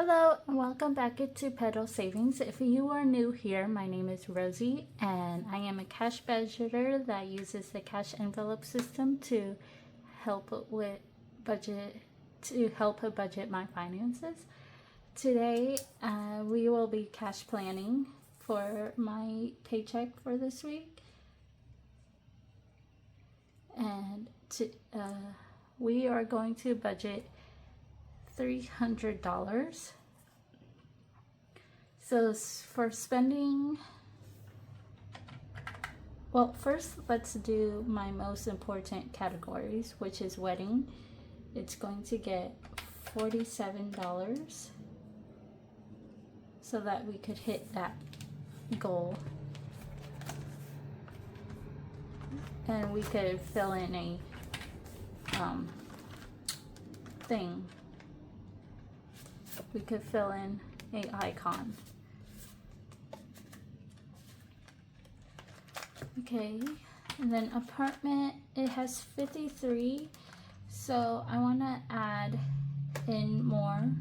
Hello and welcome back to Pedal Savings. If you are new here, my name is Rosie and I am a cash budgeter that uses the cash envelope system to help budget my finances. Today we will be cash planning for my paycheck for this week, and we are going to budget $300. So for spending, well, first let's do my most important categories, which is wedding. It's going to get $47 so that we could hit that goal. And we could fill in a thing. We could fill in a icon. Okay, and then apartment, it has 53, so I want to add in more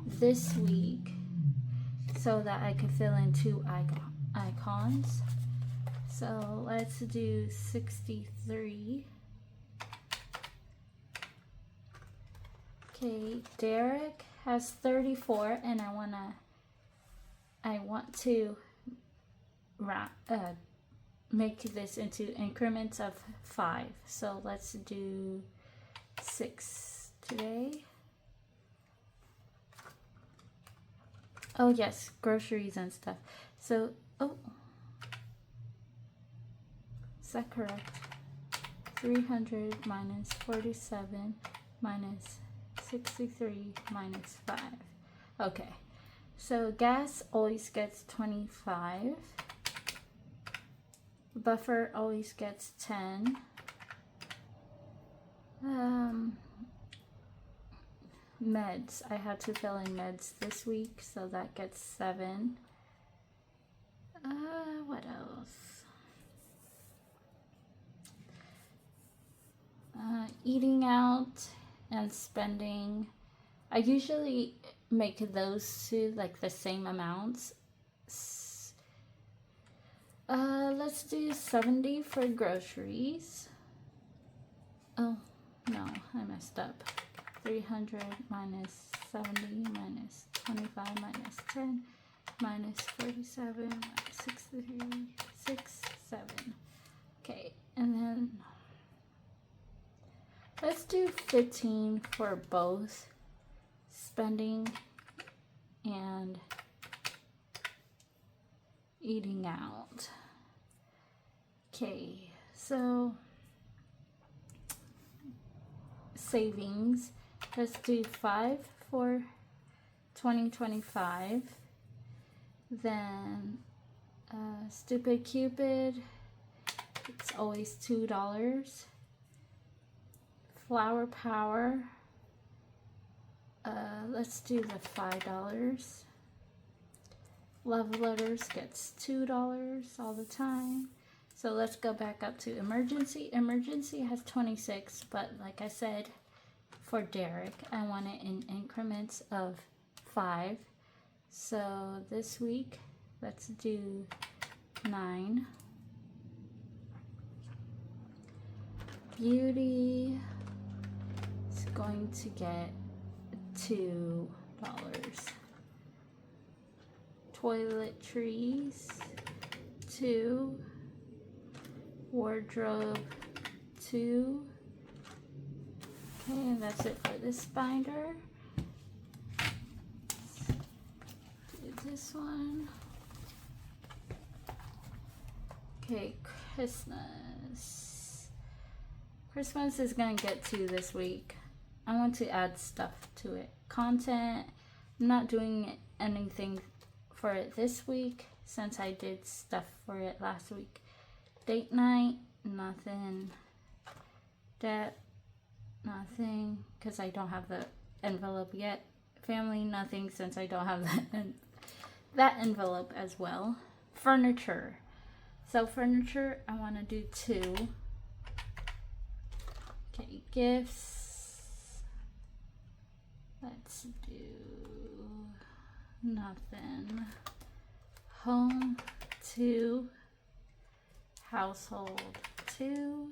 this week so that I could fill in two icons. So let's do 63. Okay, Derek has 34, and I want to make this into increments of 5. So let's do 6 today. Oh yes, groceries and stuff. So, is that correct? 300 minus 47 minus 63 minus 5. Okay, so gas always gets 25. Buffer always gets 10. Meds, I had to fill in meds this week, so that gets 7. What else? Eating out and spending, I usually make those two like the same amounts. Let's do 70 for groceries. Oh no, I messed up. 300 minus 70 minus 25 minus 10 minus 47 minus 63 6 7. Okay, and then let's do 15 for both spending and eating out. Okay, so savings, let's do 5 for 2025. Then Stupid Cupid, it's always $2. Flower Power, let's do the $5. Love Letters gets $2 all the time. So let's go back up to emergency. Emergency has 26, but like I said, for Derek, I want it in increments of 5. So this week, let's do 9. Beauty is going to get $2. Toiletries, 2. Wardrobe, 2. Okay, and that's it for this binder. Do this one. Okay, Christmas. Christmas is gonna get 2 this week. I want to add stuff to it. Content, I'm not doing anything for it this week since I did stuff for it last week. Date night, nothing. Debt, nothing, because I don't have the envelope yet. Family, nothing, since I don't have that envelope as well. Furniture. So furniture, I want to do 2. Okay, gifts. Let's do nothing. Home 2, household 2,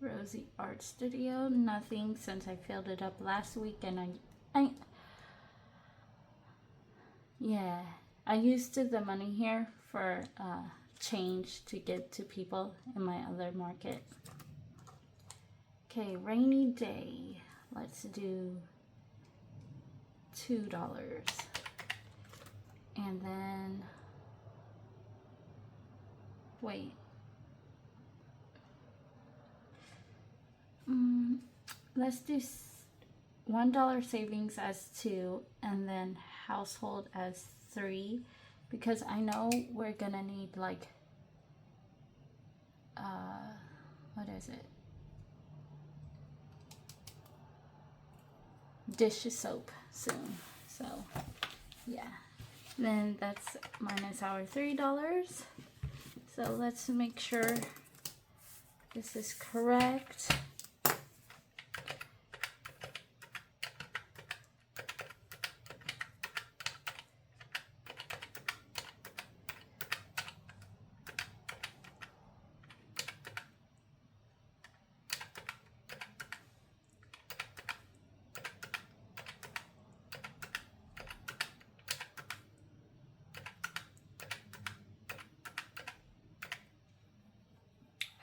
Rosie Art Studio, nothing since I filled it up last week, and I used the money here for change to give to people in my other market. Okay, rainy day. Let's do $2. And then, wait. Let's do $1 savings as 2, and then household as 3, because I know we're gonna need like what is it, dish soap soon. So yeah, then that's minus our $3. So let's make sure this is correct.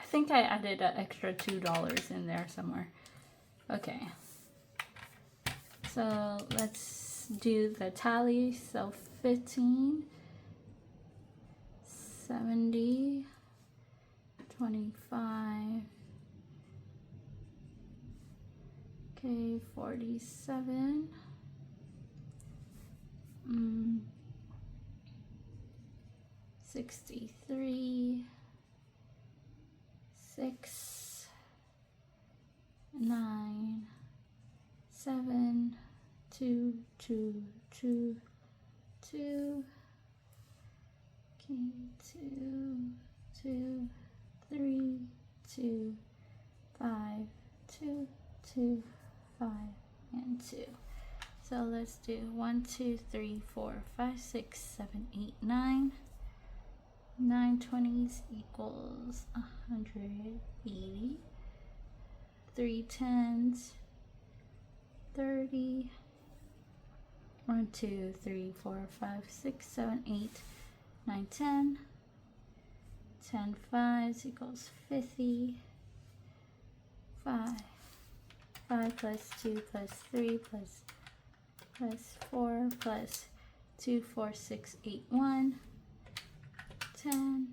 I think I added an extra $2 in there somewhere. Okay. So let's do the tally. So 15, 70, 25, okay, 47, 63, 6, 9, 7, 2, 2, 2, 2, okay, 2, 2, 3, 2, 5, 2, 2, 5, and 2. So let's do 1, 2, 3, 4, 5, 6, 7, 8, 9. 9 20s equals 180. 3 10s, 30. 1, 2, 3, 4, 5, 6, 7, 8, 9, 10. 10 5s equals 50. 5. 5 plus 2 plus 3 plus 4 plus 2, 4, 6, 8, 1. 10.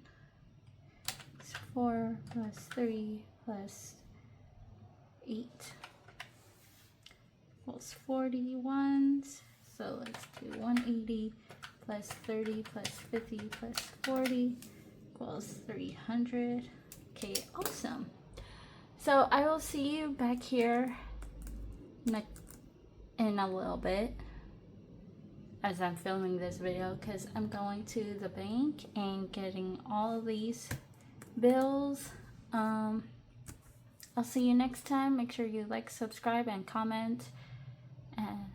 4 plus 3 plus 8 equals 41s. So let's do 180 plus 30 plus 50 plus 40 equals 300. Okay, awesome. So I will see you back here in a little bit as I'm filming this video, because I'm going to the bank and getting all these bills. I'll see you next time. Make sure you like, subscribe, and comment, and